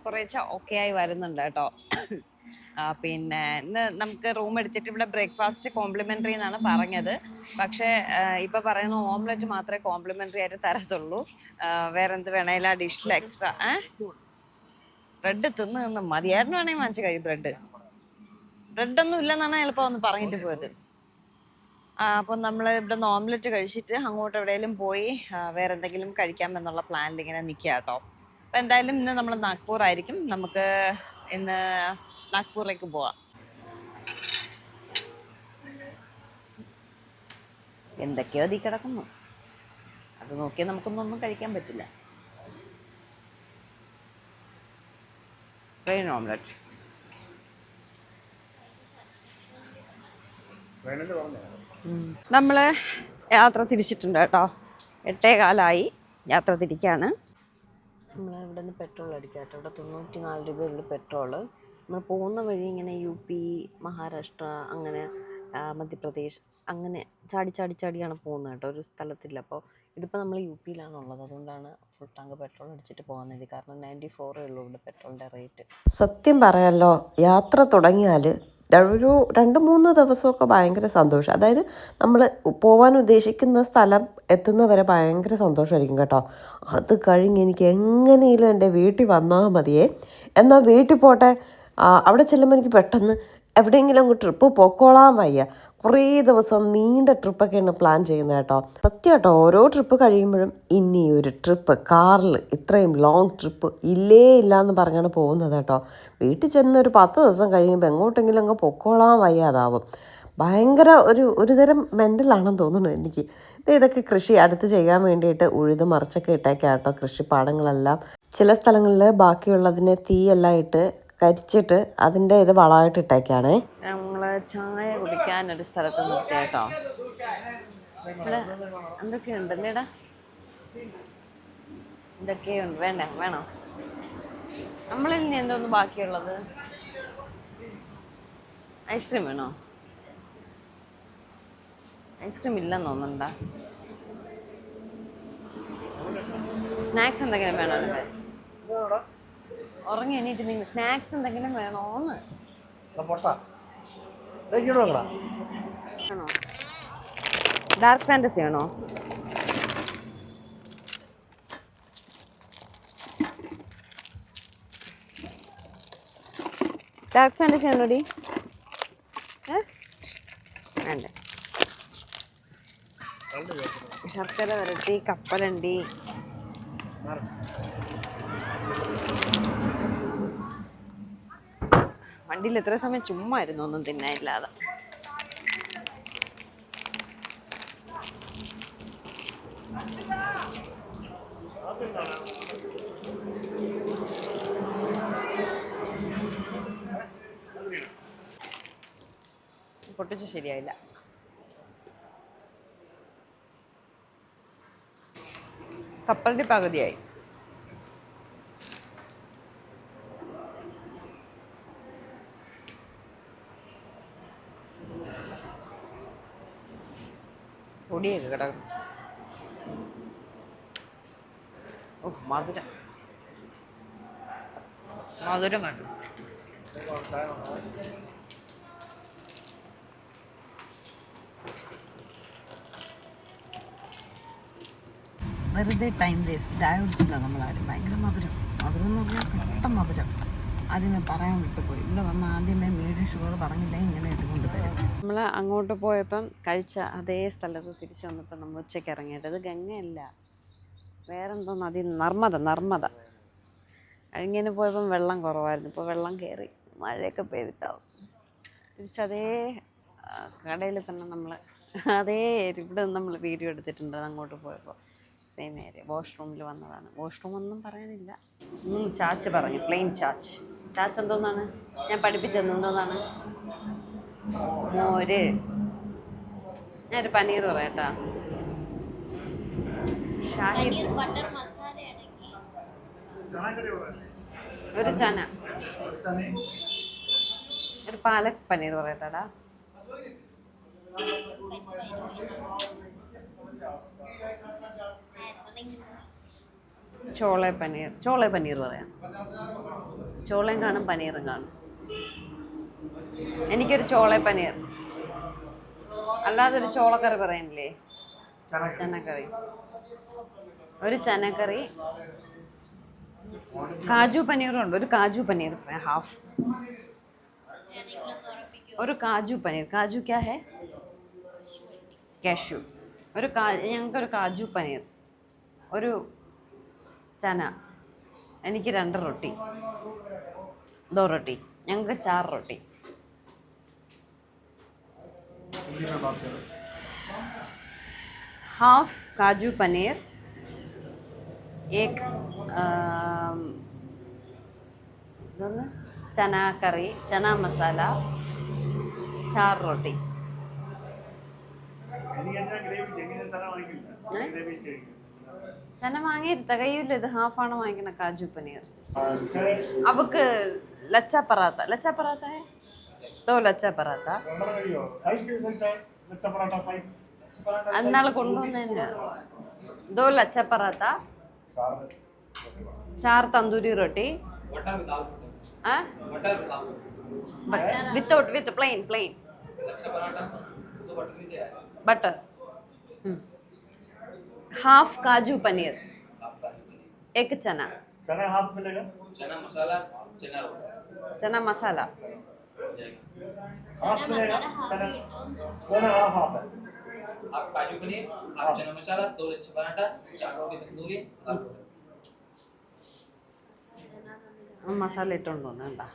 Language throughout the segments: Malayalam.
കുറേശ്ശെ ഓക്കെ ആയി വരുന്നുണ്ട് കേട്ടോ. പിന്നെ ഇന്ന് നമുക്ക് റൂം എടുത്തിട്ട് ഇവിടെ ബ്രേക്ക്ഫാസ്റ്റ് കോംപ്ലിമെന്ററി എന്നാണ് പറഞ്ഞത്. പക്ഷേ ഇപ്പൊ പറയുന്ന ഓംലെറ്റ് മാത്രമേ കോംപ്ലിമെന്ററി ആയിട്ട് തരത്തുള്ളൂ. വേറെ എന്ത് വേണേലും ആ ഡിഷിൽ എക്സ്ട്രാ ബ്രെഡ് തിന്ന് മതിയായിരുന്നു വേണമെങ്കിൽ വാങ്ങിച്ചു കഴിയും. ബ്രെഡൊന്നും ഇല്ലെന്നാണ് എളുപ്പം ഒന്ന് പറഞ്ഞിട്ട് പോയത്. അപ്പം നമ്മൾ ഇവിടെ നിന്ന് ഓംലെറ്റ് കഴിച്ചിട്ട് അങ്ങോട്ട് എവിടെയെങ്കിലും പോയി വേറെ എന്തെങ്കിലും കഴിക്കാമെന്നുള്ള പ്ലാനിൽ ഇങ്ങനെ നിൽക്കുക കേട്ടോ. അപ്പം എന്തായാലും ഇന്ന് നമ്മൾ നാഗ്പൂർ ആയിരിക്കും. നമുക്ക് ഇന്ന് നാഗ്പൂറിലേക്ക് പോവാം. എന്തൊക്കെയോ അതിൽ കിടക്കുന്നു, അത് നോക്കിയാൽ നമുക്കൊന്നും കഴിക്കാൻ പറ്റില്ല. പ്ലെയിൻ ഓംലെറ്റ് നമ്മള് യാത്ര തിരിച്ചിട്ടുണ്ട് കേട്ടോ. 8:15 യാത്ര തിരിക്കുകയാണ്. നമ്മൾ ഇവിടെ നിന്ന് പെട്രോൾ അടിക്കാം കേട്ടോ. ഇവിടെ 94 രൂപയുള്ളൂ പെട്രോള്. നമ്മൾ പോകുന്ന വഴി ഇങ്ങനെ UP, മഹാരാഷ്ട്ര, അങ്ങനെ മധ്യപ്രദേശ്, അങ്ങനെ ചാടിയാണ് പോകുന്നത് കേട്ടോ. ഒരു സ്ഥലത്തില്ല. അപ്പോൾ ഇതിപ്പോൾ നമ്മൾ UP അതുകൊണ്ടാണ് ഫുൾ ടാങ്ക് പെട്രോൾ അടിച്ചിട്ട് പോകുന്നത്. കാരണം 94 ഉള്ളൂ ഇവിടെ പെട്രോളിൻ്റെ റേറ്റ്. സത്യം പറയാമല്ലോ, യാത്ര തുടങ്ങിയാൽ ഒരു 2-3 ദിവസമൊക്കെ ഭയങ്കര സന്തോഷം. അതായത് നമ്മൾ പോകാൻ ഉദ്ദേശിക്കുന്ന സ്ഥലം എത്തുന്നവരെ ഭയങ്കര സന്തോഷമായിരിക്കും കേട്ടോ. അത് കഴിഞ്ഞ് എനിക്ക് എങ്ങനെയും എൻ്റെ വീട്ടിൽ വന്നാൽ മതിയേ. എന്നാൽ വീട്ടിൽ പോട്ടെ, അവിടെ ചെല്ലുമ്പോൾ എനിക്ക് പെട്ടെന്ന് എവിടെയെങ്കിലും അങ്ങ് ട്രിപ്പ് പൊക്കോളാൻ വയ്യ. കുറേ ദിവസം നീണ്ട ട്രിപ്പൊക്കെയാണ് പ്ലാൻ ചെയ്യുന്നത് കേട്ടോ. സത്യം കേട്ടോ, ഓരോ ട്രിപ്പ് കഴിയുമ്പോഴും ഇനി ഒരു ട്രിപ്പ് കാറിൽ ഇത്രയും ലോങ് ട്രിപ്പ് ഇല്ലേ ഇല്ല എന്ന് പറഞ്ഞാണ് പോകുന്നത് കേട്ടോ. വീട്ടിൽ ചെന്ന് ഒരു 10 ദിവസം കഴിയുമ്പോൾ എങ്ങോട്ടെങ്കിലും അങ്ങ് പൊക്കോളാൻ വയ്യാതാവും. ഭയങ്കര ഒരുതരം മെൻ്റലാണെന്ന് തോന്നുന്നു എനിക്ക്. ഇതൊക്കെ കൃഷി അടുത്ത് ചെയ്യാൻ വേണ്ടിയിട്ട് ഉഴുത് മറിച്ചൊക്കെ ഇട്ടേക്കാം കേട്ടോ. കൃഷിപ്പാടങ്ങളെല്ലാം ചില സ്ഥലങ്ങളിൽ ബാക്കിയുള്ളതിനെ തീയെല്ലാം ഇട്ട് കരിച്ചിട്ട് അതിൻ്റെ ഇത് വളമായിട്ട് ഇട്ടേക്കാണേ. ഞങ്ങൾ ചായ കുടിക്കാനൊരു സ്ഥലത്ത് നിർത്തി കേട്ടോ. ഇവിടെ എന്തൊക്കെയുണ്ടല്ലേടാ, എന്തൊക്കെയുണ്ട്. വേണോ നമ്മളിൽ നിന്ന് എന്തോന്ന് ബാക്കിയുള്ളത്? ഐസ്ക്രീം വേണോ? ഐസ്ക്രീം ഇല്ലെന്ന് തോന്നുന്നുണ്ടാ. സ്നാക്സ് എന്തെങ്കിലും വേണോ? ഉറങ്ങി എണീറ്റ് നിങ്ങൾ സ്നാക്സ് എന്തെങ്കിലും വേണോന്ന്? ആണോ? ഡാർക്ക് ഫാൻറ്റസി ആണോ? ഡാർക്ക് ഫാൻറ്റസി ആണോടി? വേണ്ടേ? ശർക്കര വരട്ടി, കപ്പലണ്ടി. വണ്ടിയിൽ എത്ര സമയം ചുമ്മാ ഇരുന്നു, ഒന്നും തിന്നാനില്ലാതെ. പൊട്ടിച്ച് ശരിയായില്ല. കപ്പലിൻ്റെ പകുതിയായി. പൊടിയൊക്കെ കിടക്കും. ഓ മധുരം വേണം. വെറുതെ ടൈം വേസ്റ്റ്. ചായ കുടിച്ചില്ല നമ്മളാരും. ഭയങ്കര മധുരം എന്ന് പറഞ്ഞാൽ പെട്ടെന്ന് മധുരം. ആദ്യമേ പറയാൻ വിട്ടുപോയി. ഇവിടെ വന്ന് ആദ്യമേ മീഡിയം ഷുഗർ പറഞ്ഞില്ല, ഇങ്ങനെ ഇട്ടുകൊണ്ട് തരും. നമ്മൾ അങ്ങോട്ട് പോയപ്പം കഴിച്ച അതേ സ്ഥലത്ത് തിരിച്ചു വന്നപ്പോൾ നമ്മൾ ഉച്ചയ്ക്ക് ഇറങ്ങിയിട്ട്, അത് ഗംഗയല്ല, വേറെന്തോ നദി, നർമ്മദ. കഴിഞ്ഞതിന് പോയപ്പം വെള്ളം കുറവായിരുന്നു, ഇപ്പോൾ വെള്ളം കയറി, മഴയൊക്കെ പെയ്തിട്ടാവും. തിരിച്ചതേ കടയിൽ തന്നെ നമ്മൾ അതേ ഇവിടെ നിന്ന് നമ്മൾ വീഡിയോ എടുത്തിട്ടുണ്ട്. അങ്ങോട്ട് പോയപ്പോൾ സെയിം ഏരിയ. വാഷ്റൂമിൽ വന്നതാണ്. വാഷ്റൂം ഒന്നും പറയാനില്ല. ചാച്ച് പറഞ്ഞു, പ്ലെയിൻ ചാച്ച്. ചാച്ച് എന്തോന്നാണ് ഞാൻ പഠിപ്പിച്ചത്? എന്തോന്നാണ്? മോര്. ഞാനൊരു പനീർ പറയട്ടാ. ഒരു ചന, ഒരു പാലക് പനീർ പറയട്ടാടാ. ചോള പനീർ പറയാം. ചോളയും കാണും പനീറും കാണും. എനിക്കൊരു ചോള പനീർ. അല്ലാതെ ഒരു ചോളക്കറി പറയാനില്ലേ? ചനക്കറി. ഒരു ചനക്കറി. കാജു പനീറും ഉണ്ട്. ഒരു കാജു പനീർ ഹാഫ്. ഒരു കാജു പനീർ. കാജു ക്യാ ഹേ? കാഷ്യൂ. ഞങ്ങൾക്കൊരു കാജു പനീർ. ഒരു ചന. എനിക്ക് 2 റൊട്ടി. 2 റൊട്ടി. ഞങ്ങൾക്ക് 4 റൊട്ടി. हाफ काजू पनीर, एक चना करी, चना मसाला, 4 रोटी. ചന വാങ്ങിയിട്ട് തികയില്ല. ഇത് ഹാഫാണ് വാങ്ങിക്കണ കാജു പനീർ. അവക്ക് ലച്ച പറാത്ത. ലച്ച പറാത്ത ഹേ? ദോ ലച്ച പറാത്ത. അന്നാള് കൊണ്ടുവന്ന 2 ലച്ച പറാത്ത, 4 തന്തൂരി റൊട്ടി. വിത്ത് പ്ലെയിൻ बटर. हाफ काजू पनीर, एक चना. चना हाफ मिलेगा. चना मसाला हाफ मिलेगा. चना हाफ है. हाफ काजू पनीर, हाफ चना मसाला, 2 लच्छा पराठा, 4 रोटी तंदूरी. മസാല ഇട്ടുണ്ടോന്ന് എന്താ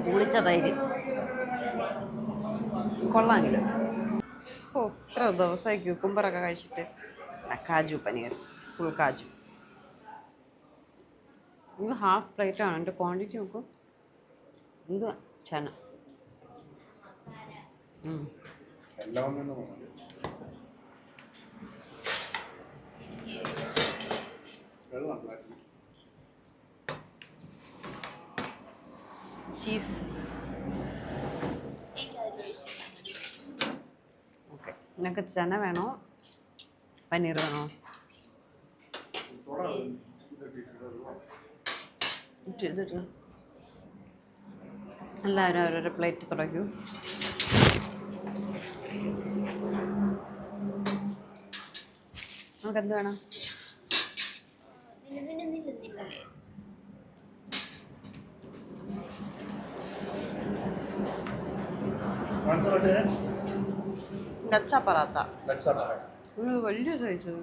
പുളിച്ച തൈര് കൊള്ളാമെങ്കിലും. ഇത്ര ദിവസമായി ക്യൂക്കുംബറൊക്കെ കഴിച്ചിട്ട്. കാജു പനീർ ഫുൾ കാജു. ഇത് ഹാഫ് പ്ലേറ്റാണ്. എൻ്റെ ക്വാണ്ടിറ്റി നോക്കും. ഇത് ചന. ചീസ്. ഓക്കെ. നിങ്ങൾക്ക് ചന വേണോ പനീർ വേണോ? എല്ലാവരും ഓരോരോ പ്ലേറ്റ് തുടങ്ങൂ. നമുക്ക് എന്ത് വേണം? ലച്ച പറാത്ത. ഒരു വലിയ സൈസ്.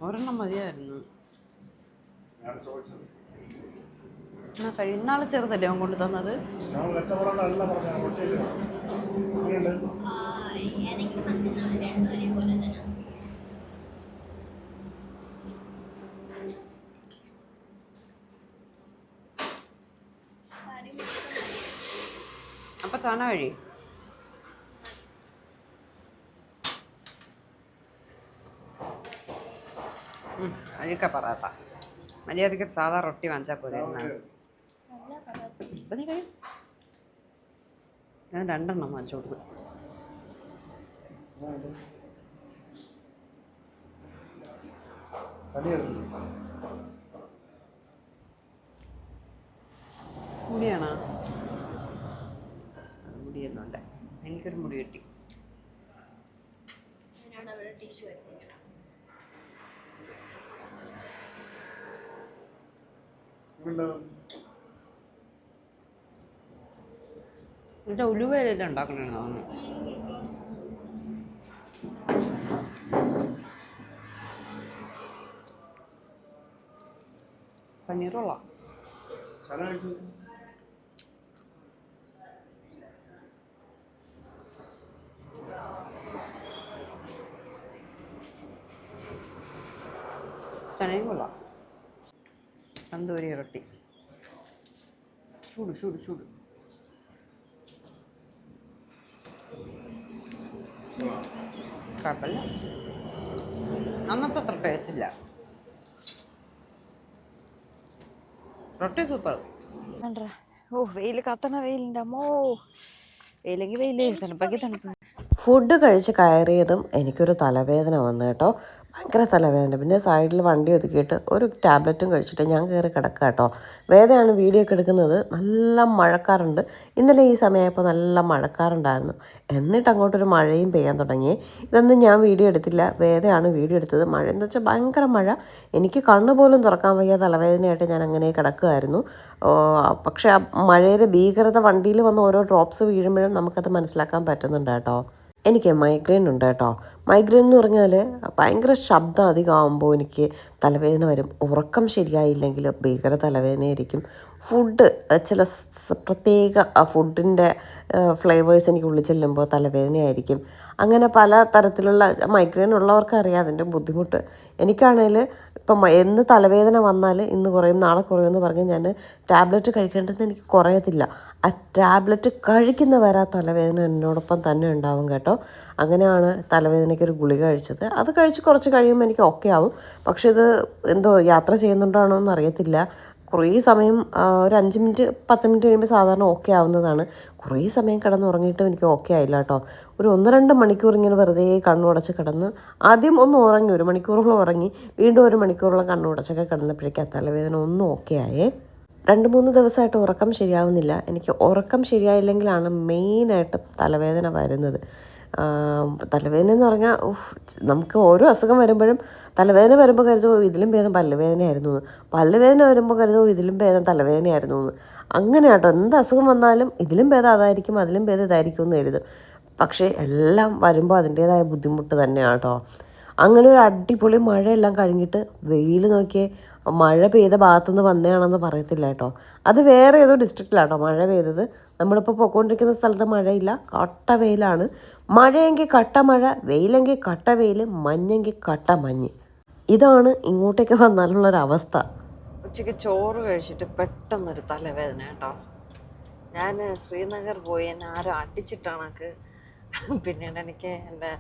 ഒരെണ്ണം മതിയായിരുന്നു. ഇന്നാള് ചെറുതല്ലേ അവൻ കൊണ്ട് തന്നത്? അപ്പൊ ചന കഴി. അഴുക്ക പറാത്ത. മര്യാദക്ക് സാധാ റൊട്ടി വാങ്ങിച്ചാൽ പോരെ. ഇപ്പം നീ കഴിയും. ഞാൻ 2 എണ്ണം വാങ്ങിച്ചു കൊടുത്തു. മുടിയാണോ? മുടിയൊന്നുണ്ട്. എനിക്കൊരു മുടി കിട്ടി. എന്നിട്ട് ഉലുവയിലെല്ലാം ഉണ്ടാക്കണോ? പനീറുള്ള ചനയും കൊള്ളാം. തന്തൂരി റൊട്ടി ചൂട് ചൂട് ചൂട്. കുഴപ്പമില്ല. അന്നത്തെ അത്ര ടേസ്റ്റ് ഇല്ല. റൊട്ടി സൂപ്പർ. ഓ വെയിൽ കത്തണ വെയിലിൻ്റെ അമ്മോ, വെയിലെങ്കിൽ വെയിൽ, തണുപ്പാക്കി തണുപ്പ്. ഫുഡ് കഴിച്ച് കയറിയതും എനിക്കൊരു തലവേദന വന്നു കേട്ടോ. ഭയങ്കര തലവേദന. പിന്നെ സൈഡിൽ വണ്ടി ഒതുക്കിയിട്ട് ഒരു ടാബ്ലറ്റും കഴിച്ചിട്ട് ഞാൻ കയറി കിടക്കുക കേട്ടോ. വേദനയാണ് വീഡിയോ ഒക്കെ എടുക്കുന്നത്. നല്ല മഴക്കാറുണ്ട്. ഇന്നലെ ഈ സമയമായപ്പോൾ നല്ല മഴക്കാറുണ്ടായിരുന്നു. എന്നിട്ട് അങ്ങോട്ടൊരു മഴയും പെയ്യാൻ തുടങ്ങി. ഇതൊന്നും ഞാൻ വീഡിയോ എടുത്തില്ല, വേദനയാണ് വീഡിയോ എടുത്തത്. മഴ എന്ന് വെച്ചാൽ ഭയങ്കര മഴ. എനിക്ക് കണ്ണ് പോലും തുറക്കാൻ വയ്യ, തലവേദനയായിട്ട് ഞാൻ അങ്ങനെ കിടക്കുമായിരുന്നു. പക്ഷേ ആ മഴയുടെ ഭീകരത വണ്ടിയിൽ വന്ന് ഓരോ ഡ്രോപ്സ് വീഴുമ്പോഴും നമുക്കത് മനസ്സിലാക്കാൻ പറ്റുന്നുണ്ട് കേട്ടോ. എനിക്ക് മൈഗ്രെയിൻ ഉണ്ട് കേട്ടോ. മൈഗ്രെയിൻ എന്ന് പറഞ്ഞാൽ ഭയങ്കര ശബ്ദം അധികമാകുമ്പോൾ എനിക്ക് തലവേദന വരും. ഉറക്കം ശരിയായില്ലെങ്കിൽ ഭീകര തലവേദനയായിരിക്കും. ഫുഡ് ചില പ്രത്യേക ഫുഡിൻ്റെ ഫ്ലേവേഴ്സ് എനിക്ക് ഉള്ളിൽ ചെല്ലുമ്പോൾ തലവേദനയായിരിക്കും. അങ്ങനെ പല തരത്തിലുള്ള മൈഗ്രെയിൻ ഉള്ളവർക്ക് അറിയാം അതിൻ്റെ ബുദ്ധിമുട്ട്. എനിക്കാണെങ്കിൽ ഇപ്പം എന്ന് തലവേദന വന്നാൽ ഇന്ന് കുറയും നാളെ കുറയുമെന്ന് പറഞ്ഞ് ഞാൻ ടാബ്ലറ്റ് കഴിക്കേണ്ടത് എനിക്ക് കുറയത്തില്ല. ആ ടാബ്ലറ്റ് കഴിക്കുന്നവരെ ആ തലവേദന എന്നോടൊപ്പം തന്നെ ഉണ്ടാവും കേട്ടോ. അങ്ങനെയാണ് തലവേദനയ്ക്കൊരു ഗുളിക കഴിച്ചത്. അത് കഴിച്ച് കുറച്ച് കഴിയുമ്പോൾ എനിക്ക് ഓക്കെ ആവും. പക്ഷേ ഇത് എന്തോ യാത്ര ചെയ്യുന്നുണ്ടാണോ എന്ന് അറിയത്തില്ല. കുറേ സമയം ഒരു 5 മിനിറ്റ് 10 മിനിറ്റ് കഴിയുമ്പോൾ സാധാരണ ഓക്കെ ആവുന്നതാണ്. കുറേ സമയം കിടന്നുറങ്ങിയിട്ടും എനിക്ക് ഓക്കെ ആയില്ല കേട്ടോ. ഒരു 1-2 മണിക്കൂർ ഇങ്ങനെ വെറുതെ കണ്ണുടച്ച് കിടന്ന് ആദ്യം ഒന്ന് ഉറങ്ങി, 1 മണിക്കൂറോളം ഉറങ്ങി, വീണ്ടും 1 മണിക്കൂറോളം കണ്ണുടച്ചൊക്കെ കിടന്നപ്പോഴേക്കും ആ തലവേദന ഒന്നും ഓക്കെ ആയേ. 2-3 ദിവസമായിട്ട് ഉറക്കം ശരിയാവുന്നില്ല. എനിക്ക് ഉറക്കം ശരിയായില്ലെങ്കിലാണ് മെയിനായിട്ട് തലവേദന വരുന്നത്. തലവേദന എന്ന് പറഞ്ഞാൽ നമുക്ക് ഓരോ അസുഖം വരുമ്പോഴും തലവേദന വരുമ്പോൾ കരുതുമോ ഇതിലും ഭേദം പല്ലുവേദനയായിരുന്നു എന്ന്, പല്ലുവേദന വരുമ്പോൾ കരുതുമോ ഇതിലും ഭേദം തലവേദനയായിരുന്നു എന്ന്. അങ്ങനെ കേട്ടോ, എന്ത് അസുഖം വന്നാലും ഇതിലും ഭേദം അതായിരിക്കും, അതിലും ഭേദം ഇതായിരിക്കും എന്ന് കരുതും. പക്ഷേ എല്ലാം വരുമ്പോൾ അതിൻ്റേതായ ബുദ്ധിമുട്ട് തന്നെയാണ് കേട്ടോ. അങ്ങനെ ഒരു അടിപൊളി മഴയെല്ലാം കഴിഞ്ഞിട്ട് വെയിൽ നോക്കിയേ, മഴ പെയ്ത ഭാഗത്തുനിന്ന് വന്നതാണെന്ന് പറയത്തില്ല കേട്ടോ. അത് വേറെ ഏതോ ഡിസ്ട്രിക്റ്റിലാട്ടോ മഴ പെയ്തത്. നമ്മളിപ്പോൾ പോയിക്കൊണ്ടിരിക്കുന്ന സ്ഥലത്ത് മഴയില്ല, കട്ട വെയിലാണ്. മഴയെങ്കിൽ കട്ട മഴ, വെയിലെങ്കിൽ കട്ട വെയിൽ, മഞ്ഞെങ്കിൽ കട്ട മഞ്ഞ്. ഇതാണ് ഇങ്ങോട്ടേക്ക് വന്നാലുള്ളൊരവസ്ഥ. ഉച്ചയ്ക്ക് ചോറ് കഴിച്ചിട്ട് പെട്ടെന്നൊരു തലവേദന കേട്ടോ. ഞാൻ ശ്രീനഗർ പോയി, എന്നെ ആരും അടിച്ചിട്ടാണക്ക്. പിന്നീട് എനിക്ക് എൻ്റെ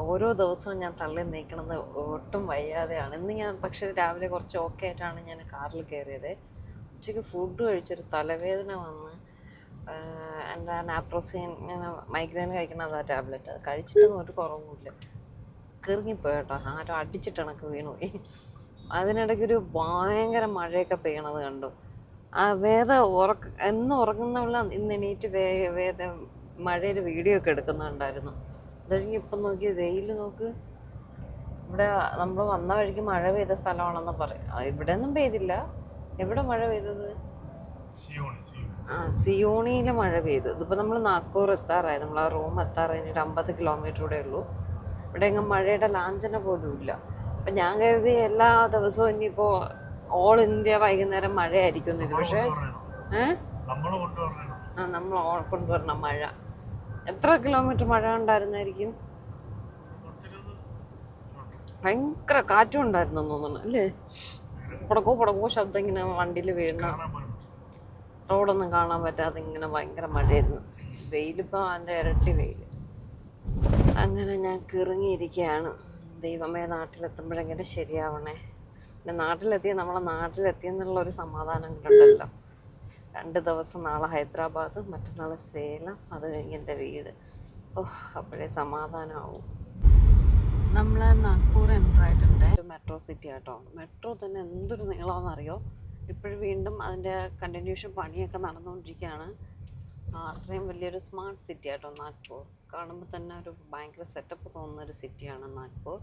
ഓരോ ദിവസവും ഞാൻ തള്ളി നീക്കണമെന്ന് ഒട്ടും വയ്യാതെയാണ്. ഇന്ന് ഞാൻ പക്ഷേ രാവിലെ കുറച്ച് ഓക്കെ ആയിട്ടാണ് ഞാൻ കാറിൽ കയറിയത്. ഉച്ചയ്ക്ക് ഫുഡ് കഴിച്ചൊരു തലവേദന വന്ന് എൻ്റെ നാപ്രോസിൻ, ഞാൻ മൈഗ്രെയിൻ കഴിക്കണതാ ടാബ്ലറ്റ്, അത് കഴിച്ചിട്ടൊന്നും ഒരു കുറവുമില്ല. കിറങ്ങിപ്പോയി കേട്ടോ, ആരും അടിച്ചിട്ടണക്ക് വീണുപോയി. അതിനിടയ്ക്കൊരു ഭയങ്കര മഴയൊക്കെ പെയ്യണത് കണ്ടു. ആ എന്നും ഉറങ്ങുന്നവള ഇന്ന് എണീറ്റ് മഴയുടെ വീഡിയോ ഒക്കെ എടുക്കുന്നുണ്ടായിരുന്നു. അത് കഴിഞ്ഞ് ഇപ്പം നോക്കി വെയിൽ നോക്ക്. ഇവിടെ നമ്മൾ വന്ന വഴിക്ക് മഴ പെയ്ത സ്ഥലമാണെന്ന് പറയും. ഇവിടെ ഒന്നും പെയ്തില്ല. എവിടെ മഴ പെയ്തത്? സിയോണിയിലെ മഴ പെയ്തു. ഇതിപ്പോൾ നമ്മൾ നാഗ്പൂർ എത്താറായി, നമ്മൾ ആ റൂം എത്താറായി. ഒരു 50 കിലോമീറ്റർ കൂടെ ഉള്ളൂ. ഇവിടെ എങ്ങും മഴയുടെ ലാഞ്ചന പോലും ഇല്ല. അപ്പം ഞാൻ കരുതി എല്ലാ ദിവസവും ഇനിയിപ്പോൾ ഓൾ ഇന്ത്യ വൈകുന്നേരം മഴയായിരിക്കും എന്നില്ല. പക്ഷേ നമ്മൾ കൊണ്ടുവരണം മഴ. എത്ര കിലോമീറ്റർ മഴ ഉണ്ടായിരുന്നായിരിക്കും? ഭയങ്കര കാറ്റും ഉണ്ടായിരുന്നു തോന്നുന്നു അല്ലേ? പടക്കോ ശബ്ദം ഇങ്ങനെ വണ്ടിയിൽ വീഴണം. റോഡൊന്നും കാണാൻ പറ്റാതെ ഇങ്ങനെ ഭയങ്കര മഴയായിരുന്നു. വെയിലിപ്പോൾ അതിൻ്റെ ഇരട്ടി വെയിൽ. അങ്ങനെ ഞാൻ കിറങ്ങിയിരിക്കുകയാണ്. ദൈവമേ, നാട്ടിലെത്തുമ്പോഴെങ്ങനെ ശരിയാവണേ. പിന്നെ നാട്ടിലെത്തി, നമ്മളെ നാട്ടിലെത്തിയെന്നുള്ളൊരു സമാധാനം ഉണ്ടല്ലോ. 2 ദിവസം, നാളെ ഹൈദരാബാദ്, മറ്റന്നാൾ സേലം, അത് കഴിഞ്ഞ് എൻ്റെ വീട്. അപ്പോഴേ സമാധാനമാവും. നമ്മൾ നാഗ്പൂർ എൻ്റർ ആയിട്ടുണ്ട്. ഒരു മെട്രോ സിറ്റി കേട്ടോ. മെട്രോ തന്നെ എന്തൊരു നീളമാണെന്നറിയോ. ഇപ്പോഴും വീണ്ടും അതിൻ്റെ കണ്ടിന്യൂഷൻ പണിയൊക്കെ നടന്നുകൊണ്ടിരിക്കുകയാണ്. അത്രയും വലിയൊരു സ്മാർട്ട് സിറ്റി ആട്ടോ നാഗ്പൂർ. കാണുമ്പോൾ തന്നെ ഒരു ഭയങ്കര സെറ്റപ്പ് തോന്നുന്നൊരു സിറ്റിയാണ് നാഗ്പൂർ.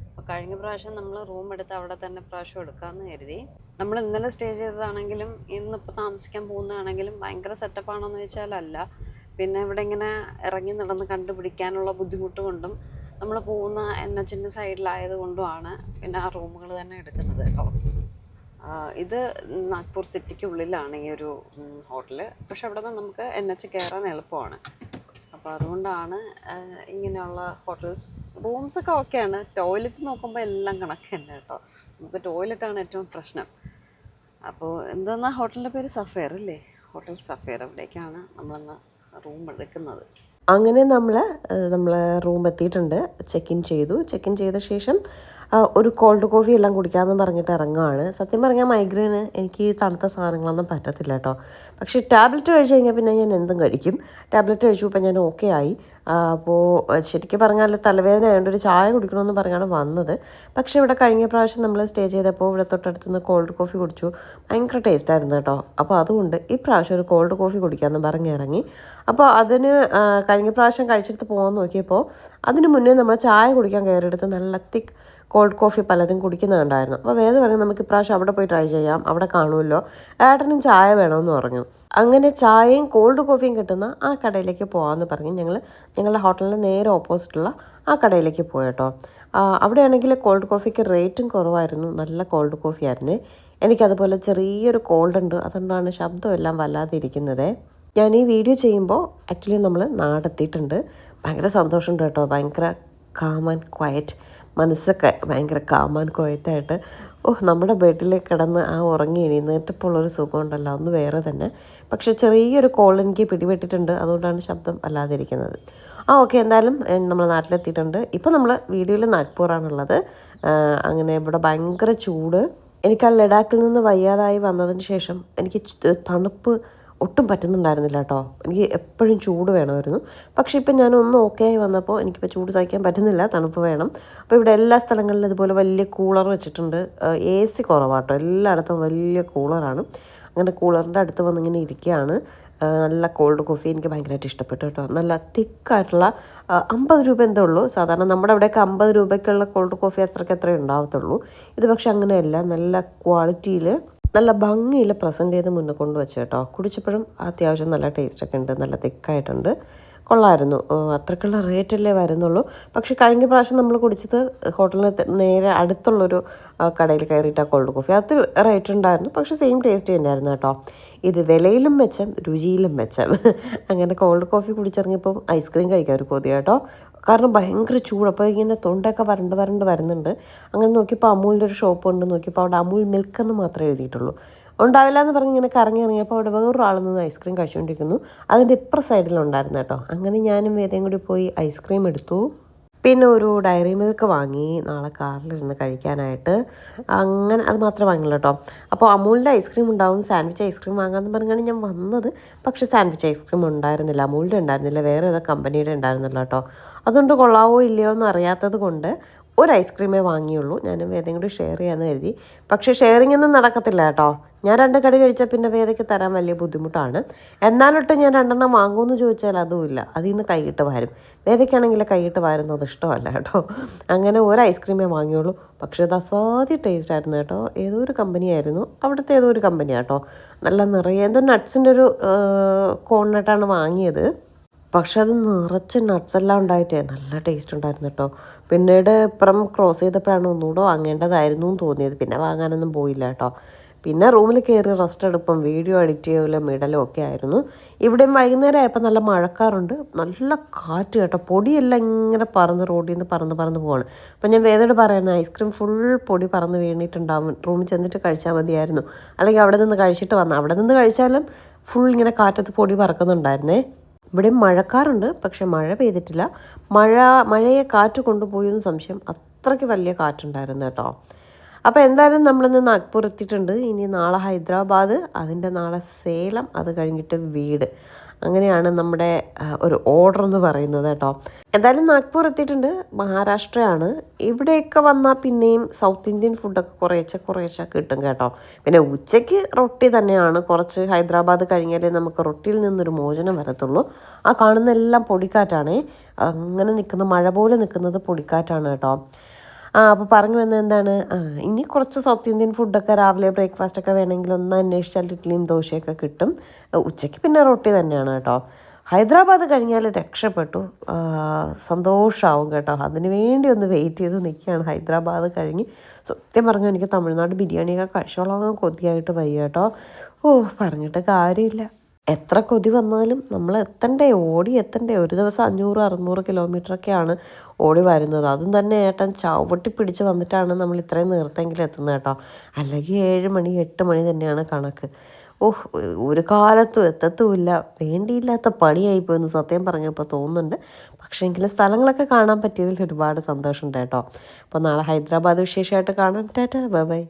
അപ്പോൾ കഴിഞ്ഞ പ്രാവശ്യം നമ്മൾ റൂം എടുത്ത് അവിടെ തന്നെ പ്രാവശ്യം എടുക്കാമെന്ന് കരുതി. നമ്മൾ ഇന്നലെ സ്റ്റേ ചെയ്തതാണെങ്കിലും ഇന്നിപ്പോൾ താമസിക്കാൻ പോകുന്നതാണെങ്കിലും ഭയങ്കര സെറ്റപ്പാണോയെന്ന് ചോദിച്ചാൽ അല്ല. പിന്നെ ഇവിടെ ഇങ്ങനെ ഇറങ്ങി നടന്ന് കണ്ടുപിടിക്കാനുള്ള ബുദ്ധിമുട്ട് കൊണ്ടും നമ്മൾ പോകുന്ന NH സൈഡിലായത് കൊണ്ടുമാണ് പിന്നെ ആ റൂമുകൾ തന്നെ എടുക്കുന്നത് കേട്ടോ. ഇത് നാഗ്പൂർ സിറ്റിക്ക് ഉള്ളിലാണ് ഈ ഒരു ഹോട്ടൽ. പക്ഷെ അവിടെ നിന്ന് നമുക്ക് NH കയറാൻ എളുപ്പമാണ്. അപ്പോൾ അതുകൊണ്ടാണ് ഇങ്ങനെയുള്ള ഹോട്ടൽസ്. റൂംസൊക്കെ ഓക്കെയാണ്. ടോയ്ലറ്റ് നോക്കുമ്പോൾ എല്ലാം കണക്ക് തന്നെ കേട്ടോ. നമുക്ക് ടോയ്ലറ്റാണ് ഏറ്റവും പ്രശ്നം. അപ്പോൾ എന്താ ഹോട്ടലിൻ്റെ പേര് സഫയർ അല്ലേ? Hotel sapphire. അവിടേക്കാണ് നമ്മളിന്ന് റൂം എടുക്കുന്നത്. അങ്ങനെ നമ്മൾ റൂം എത്തിയിട്ടുണ്ട്. ചെക്ക് ഇൻ ചെയ്ത ശേഷം ഒരു കോൾഡ് കോഫി എല്ലാം കുടിക്കാമെന്ന് പറഞ്ഞിട്ട് ഇറങ്ങുകയാണ്. സത്യം പറഞ്ഞാൽ മൈഗ്രെയിന് എനിക്ക് തണുത്ത സാധനങ്ങളൊന്നും പറ്റത്തില്ല കേട്ടോ. പക്ഷേ ടാബ്ലറ്റ് കഴിച്ച് കഴിഞ്ഞാൽ പിന്നെ ഞാൻ എന്തും കഴിക്കും. ടാബ്ലറ്റ് കഴിച്ചപ്പോൾ ഞാൻ ഓക്കെ ആയി. അപ്പോൾ ശരിക്കും പറഞ്ഞാൽ തലവേദന ആയതുകൊണ്ട് ഒരു ചായ കുടിക്കണമെന്ന് പറഞ്ഞാണ് വന്നത്. പക്ഷേ ഇവിടെ കഴിഞ്ഞ പ്രാവശ്യം നമ്മൾ സ്റ്റേ ചെയ്തപ്പോൾ ഇവിടെ തൊട്ടടുത്തുനിന്ന് കോൾഡ് കോഫി കുടിച്ചു. ഭയങ്കര ടേസ്റ്റായിരുന്നു കേട്ടോ. അപ്പോൾ അതുകൊണ്ട് ഈ പ്രാവശ്യം ഒരു കോൾഡ് കോഫി കുടിക്കാമെന്ന് പറഞ്ഞ് ഇറങ്ങി. അപ്പോൾ അതിന് കഴിഞ്ഞ പ്രാവശ്യം കഴിച്ചെടുത്ത് പോകാൻ നോക്കിയപ്പോൾ അതിന് മുന്നേ നമ്മൾ ചായ കുടിക്കാൻ കയറിയെടുത്ത് നല്ല തിക്ക് കോൾഡ് കോഫി പലരും കുടിക്കുന്നുണ്ടായിരുന്നു. അപ്പോൾ വേദ പറഞ്ഞു നമുക്ക് ഇപ്രാവശ്യം അവിടെ പോയി ട്രൈ ചെയ്യാം, അവിടെ കാണുമല്ലോ, ഏട്ടനും ചായ വേണമെന്ന് പറഞ്ഞു. അങ്ങനെ ചായയും കോൾഡ് കോഫിയും കിട്ടുന്ന ആ കടയിലേക്ക് പോകാമെന്ന് പറഞ്ഞ് ഞങ്ങളുടെ ഹോട്ടലിൻ്റെ നേരെ ഓപ്പോസിറ്റുള്ള ആ കടയിലേക്ക് പോയി കേട്ടോ. അവിടെയാണെങ്കിൽ കോൾഡ് കോഫിക്ക് റേറ്റും കുറവായിരുന്നു. നല്ല കോൾഡ് കോഫി ആയിരുന്നേ. എനിക്കതുപോലെ ചെറിയൊരു കോൾഡ് ഉണ്ട്, അതുകൊണ്ടാണ് ശബ്ദമെല്ലാം വല്ലാതെ ഇരിക്കുന്നത്. ഞാൻ ഈ വീഡിയോ ചെയ്യുമ്പോൾ ആക്ച്വലി നമ്മൾ നാടെത്തിയിട്ടുണ്ട്. ഭയങ്കര സന്തോഷമുണ്ട് കേട്ടോ. ഭയങ്കര കാം ആൻഡ് ക്വയറ്റ്, മനസ്സൊക്കെ ഭയങ്കര കാം ആൻഡ് ക്വയറ്റായിട്ട് നമ്മുടെ ബെഡിൽ കിടന്ന് ഉറങ്ങി എഴുന്നേറ്റപ്പോൾ ഉള്ളൊരു സുഖമുണ്ടല്ലോ, ഒന്ന് വേറെ തന്നെ. പക്ഷേ ചെറിയൊരു കോൾഡ് എനിക്ക് പിടിപെട്ടിട്ടുണ്ട്, അതുകൊണ്ടാണ് ശബ്ദം അല്ലാതിരിക്കുന്നത്. ഓക്കെ, എന്തായാലും നമ്മൾ നാട്ടിലെത്തിയിട്ടുണ്ട്. ഇപ്പോൾ നമ്മൾ വീഡിയോയിൽ നാഗ്പൂറാണുള്ളത്. അങ്ങനെ ഇവിടെ ഭയങ്കര ചൂട്. എനിക്ക് ആ ലഡാക്കിൽ നിന്ന് വയ്യാതായി വന്നതിന് ശേഷം എനിക്ക് തണുപ്പ് ഒട്ടും പറ്റുന്നുണ്ടായിരുന്നില്ല കേട്ടോ. എനിക്ക് എപ്പോഴും ചൂട് വേണമായിരുന്നു. പക്ഷേ ഇപ്പം ഞാനൊന്ന് ഓക്കെ ആയി വന്നപ്പോൾ എനിക്കിപ്പോൾ ചൂട് സഹിക്കാൻ പറ്റുന്നില്ല, തണുപ്പ് വേണം. അപ്പോൾ ഇവിടെ എല്ലാ സ്ഥലങ്ങളിലും ഇതുപോലെ വലിയ കൂളർ വെച്ചിട്ടുണ്ട്. AC കുറവാട്ടോ, എല്ലായിടത്തും വലിയ കൂളറാണ്. അങ്ങനെ കൂളറിൻ്റെ അടുത്ത് വന്നിങ്ങനെ ഇരിക്കുകയാണ്. നല്ല കോൾഡ് കോഫി എനിക്ക് ഭയങ്കരമായിട്ട് ഇഷ്ടപ്പെട്ടു കേട്ടോ. നല്ല തിക്കായിട്ടുള്ള 50 രൂപ എന്തേ ഉള്ളൂ. സാധാരണ നമ്മുടെ അവിടെയൊക്കെ 50 രൂപയ്ക്കുള്ള കോൾഡ് കോഫി അത്രയ്ക്ക് ഉണ്ടാവത്തുള്ളൂ. ഇത് പക്ഷെ അങ്ങനെയല്ല, നല്ല ക്വാളിറ്റിയിൽ നല്ല ഭംഗിയിൽ പ്രസൻറ്റ് ചെയ്ത് മുന്നേ കൊണ്ടുവച്ച് കേട്ടോ. കുടിച്ചപ്പോഴും അത്യാവശ്യം നല്ല ടേസ്റ്റൊക്കെ ഉണ്ട്, നല്ല തിക്കായിട്ടുണ്ട്, കൊള്ളായിരുന്നു. അത്രയ്ക്കുള്ള റേറ്റല്ലേ വരുന്നുള്ളൂ. പക്ഷേ കഴിഞ്ഞ പ്രാവശ്യം നമ്മൾ കുടിച്ചത് ഹോട്ടലിന് നേരെ അടുത്തുള്ളൊരു കടയിൽ കയറിയിട്ടാണ് കോൾഡ് കോഫി. അത് റേറ്റ് ഉണ്ടായിരുന്നു, പക്ഷേ സെയിം ടേസ്റ്റ് തന്നെയായിരുന്നു കേട്ടോ. ഇത് വിലയിലും മെച്ചം, രുചിയിലും മെച്ചം. അങ്ങനെ കോൾഡ് കോഫി കുടിച്ചിറങ്ങിയപ്പം ഐസ്ക്രീം കഴിക്കാൻ ഒരു കൊതി കേട്ടോ. കാരണം ഭയങ്കര ചൂട്. അപ്പോൾ ഇങ്ങനെ തൊണ്ടയൊക്കെ വരണ്ട് വരുന്നുണ്ട്. അങ്ങനെ നോക്കിയപ്പോൾ അമൂലിൻ്റെ ഒരു ഷോപ്പ് ഉണ്ട്. നോക്കിയപ്പോൾ അവിടെ അമൂൽ മിൽക്ക് എന്ന് മാത്രമേ എഴുതിയിട്ടുള്ളൂ. ഉണ്ടാവില്ല എന്ന് പറഞ്ഞ് ഇങ്ങനെ ഇറങ്ങിയപ്പോൾ അവിടെ വേറൊരാളിൽ നിന്ന് ഐസ്ക്രീം കഴിച്ചുകൊണ്ടിരിക്കുന്നു. അതിൻ്റെ ഇപ്പുറ സൈഡിലുണ്ടായിരുന്നു കേട്ടോ. അങ്ങനെ ഞാനും വേദയും കൂടി പോയി ഐസ്ക്രീം എടുത്തു. പിന്നെ ഒരു ഡയറി മിൽക്ക് വാങ്ങി നാളെ കാറിലിരുന്ന് കഴിക്കാനായിട്ട്. അങ്ങനെ അത് മാത്രമേ വാങ്ങിയുള്ളൂ കേട്ടോ. അപ്പോൾ അമൂലിൻ്റെ ഐസ്ക്രീം ഉണ്ടാവും, സാൻഡ്വിച്ച് ഐസ്ക്രീം വാങ്ങാമെന്ന് പറഞ്ഞാണ് ഞാൻ വന്നത്. പക്ഷേ സാൻഡ്വിച്ച് ഐസ്ക്രീം ഉണ്ടായിരുന്നില്ല, അമൂലിൻ്റെ ഉണ്ടായിരുന്നില്ല, വേറെ ഏതോ കമ്പനിയുടെ ഉണ്ടായിരുന്നില്ല കേട്ടോ. അതുകൊണ്ട് കൊള്ളാവോ ഇല്ലയോ എന്ന് അറിയാത്തത് കൊണ്ട് ഒരു ഐസ്ക്രീമേ വാങ്ങിയുള്ളൂ. ഞാനും വേദയും കൂടി ഷെയർ ചെയ്യാമെന്ന് കരുതി. പക്ഷേ ഷെയറിംഗ് ഒന്നും നടക്കത്തില്ല കേട്ടോ. ഞാൻ 2 കടി കഴിച്ചാൽ പിന്നെ വേദയ്ക്ക് തരാൻ വലിയ ബുദ്ധിമുട്ടാണ്. എന്നാലിട്ട് ഞാൻ 2 വാങ്ങുമെന്ന് ചോദിച്ചാൽ അതുമില്ല, അതിൽ നിന്ന് കൈയിട്ട് വാരും. വേദയ്ക്കാണെങ്കിൽ കൈയിട്ട് വാരുന്നത് ഇഷ്ടമല്ല കേട്ടോ. അങ്ങനെ ഒരു ഐസ്ക്രീമേ വാങ്ങിയുള്ളൂ. പക്ഷേ അത് അസാധ്യ ടേസ്റ്റ് ആയിരുന്നു കേട്ടോ. ഏതോ ഒരു കമ്പനിയായിരുന്നു, അവിടുത്തെ ഏതോ ഒരു കമ്പനി കേട്ടോ. നല്ല നിറയെ എന്തോ നട്ട്സിൻ്റെ ഒരു കോൺനട്ടാണ് വാങ്ങിയത്. പക്ഷെ അത് നിറച്ച് നട്ട്സെല്ലാം ഉണ്ടായിട്ടേ നല്ല ടേസ്റ്റ് ഉണ്ടായിരുന്നു കേട്ടോ. പിന്നീട് ഇപ്പുറം ക്രോസ് ചെയ്തപ്പോഴാണ് ഒന്നുകൂടെ വാങ്ങേണ്ടതായിരുന്നു എന്ന് തോന്നിയത്. പിന്നെ വാങ്ങാനൊന്നും പോയില്ല കേട്ടോ. പിന്നെ റൂമിൽ കയറി റെസ്റ്റ് എടുപ്പും വീഡിയോ എഡിറ്റ് ചെയ്യലും ഇടലും ഒക്കെ ആയിരുന്നു. ഇവിടെയും വൈകുന്നേരം ആയപ്പോൾ നല്ല മഴക്കാറുണ്ട്, നല്ല കാറ്റ് കേട്ടോ. പൊടിയെല്ലാം ഇങ്ങനെ റോഡിൽ നിന്ന് പറന്ന് പോവാണ്. അപ്പം ഞാൻ വേദയോട് പറയുന്നത് ഐസ്ക്രീം ഫുൾ പൊടി പറന്ന് വീണിട്ടുണ്ടാവും, റൂമിൽ ചെന്നിട്ട് കഴിച്ചാൽ മതിയായിരുന്നു, അല്ലെങ്കിൽ അവിടെ നിന്ന് കഴിച്ചിട്ട് വന്നാൽ. അവിടെ നിന്ന് കഴിച്ചാലും ഫുൾ ഇങ്ങനെ കാറ്റത്ത് പൊടി പറക്കുന്നുണ്ടായിരുന്നേ. ഇവിടെ മഴക്കാറുണ്ട്, പക്ഷെ മഴ പെയ്തിട്ടില്ല. മഴയെ കാറ്റ് കൊണ്ടുപോയെന്ന് സംശയം, അത്രയ്ക്ക് വലിയ കാറ്റുണ്ടായിരുന്നു കേട്ടോ. അപ്പോൾ എന്തായാലും നമ്മളിന്ന് നാഗ്പൂർ എത്തിയിട്ടുണ്ട്. ഇനി നാളെ ഹൈദരാബാദ്, അതിൻ്റെ നാളെ സേലം, അത് കഴിഞ്ഞിട്ട് വീട്. അങ്ങനെയാണ് നമ്മുടെ ഒരു ഓർഡർ എന്ന് പറയുന്നത് കേട്ടോ. എന്തായാലും നാഗ്പൂർ എത്തിയിട്ടുണ്ട്. മഹാരാഷ്ട്രയാണ്. ഇവിടെയൊക്കെ വന്നാൽ പിന്നെയും സൗത്ത് ഇന്ത്യൻ ഫുഡൊക്കെ കുറേശ്ശെ കിട്ടും കേട്ടോ. പിന്നെ ഉച്ചയ്ക്ക് റൊട്ടി തന്നെയാണ്. കുറച്ച് ഹൈദരാബാദ് കഴിഞ്ഞാലേ നമുക്ക് റൊട്ടിയിൽ നിന്നൊരു മോചനം വരത്തുള്ളൂ. ആ കാണുന്ന എല്ലാം പൊടിക്കാറ്റാണ്. അങ്ങനെ നിൽക്കുന്ന മഴ പോലെ നിൽക്കുന്നത് പൊടിക്കാറ്റാണ് കേട്ടോ. അപ്പോൾ പറഞ്ഞു വന്നത് എന്താണ്, ഇനി കുറച്ച് സൗത്ത് ഇന്ത്യൻ ഫുഡൊക്കെ രാവിലെ ബ്രേക്ക്ഫാസ്റ്റൊക്കെ വേണമെങ്കിൽ ഒന്ന് അന്വേഷിച്ചാൽ ഇഡ്ഡലിയും ദോശയൊക്കെ കിട്ടും. ഉച്ചയ്ക്ക് പിന്നെ റൊട്ടി തന്നെയാണ് കേട്ടോ. ഹൈദരാബാദ് കഴിഞ്ഞാൽ രക്ഷപ്പെട്ടു, സന്തോഷമാവും കേട്ടോ. അതിന് വേണ്ടി ഒന്ന് വെയിറ്റ് ചെയ്ത് നിൽക്കുകയാണ്. ഹൈദരാബാദ് കഴിഞ്ഞ് സത്യം പറഞ്ഞു എനിക്ക് തമിഴ്നാട് ബിരിയാണിയൊക്കെ കഴിച്ചോളാം കൊതിയായിട്ട് വയ്യ കേട്ടോ. പറഞ്ഞിട്ട് കാര്യമില്ല. എത്ര കൊതി വന്നാലും നമ്മൾ ഓടി എത്തണ്ടേ. ഒരു ദിവസം 500-600 കിലോമീറ്ററൊക്കെയാണ് ഓടി വരുന്നത്. അതും തന്നെ ഏട്ടൻ ചവിട്ടി പിടിച്ച് വന്നിട്ടാണ് നമ്മൾ ഇത്രയും നേരത്തെങ്കിലും എത്തുന്നത് കേട്ടോ. അല്ലെങ്കിൽ 7 മണി 8 മണി തന്നെയാണ് കണക്ക്. ഓഹ് ഒരു കാലത്തും എത്തത്തുമില്ല, വേണ്ടിയില്ലാത്ത പണിയായിപ്പോയെന്ന് സത്യം പറഞ്ഞപ്പോൾ തോന്നുന്നുണ്ട്. പക്ഷേങ്കിലും സ്ഥലങ്ങളൊക്കെ കാണാൻ പറ്റിയതിൽ ഒരുപാട് സന്തോഷമുണ്ട് കേട്ടോ. അപ്പോൾ നാളെ ഹൈദരാബാദ് വിശേഷമായിട്ട് കാണാം. Tata, bye bye.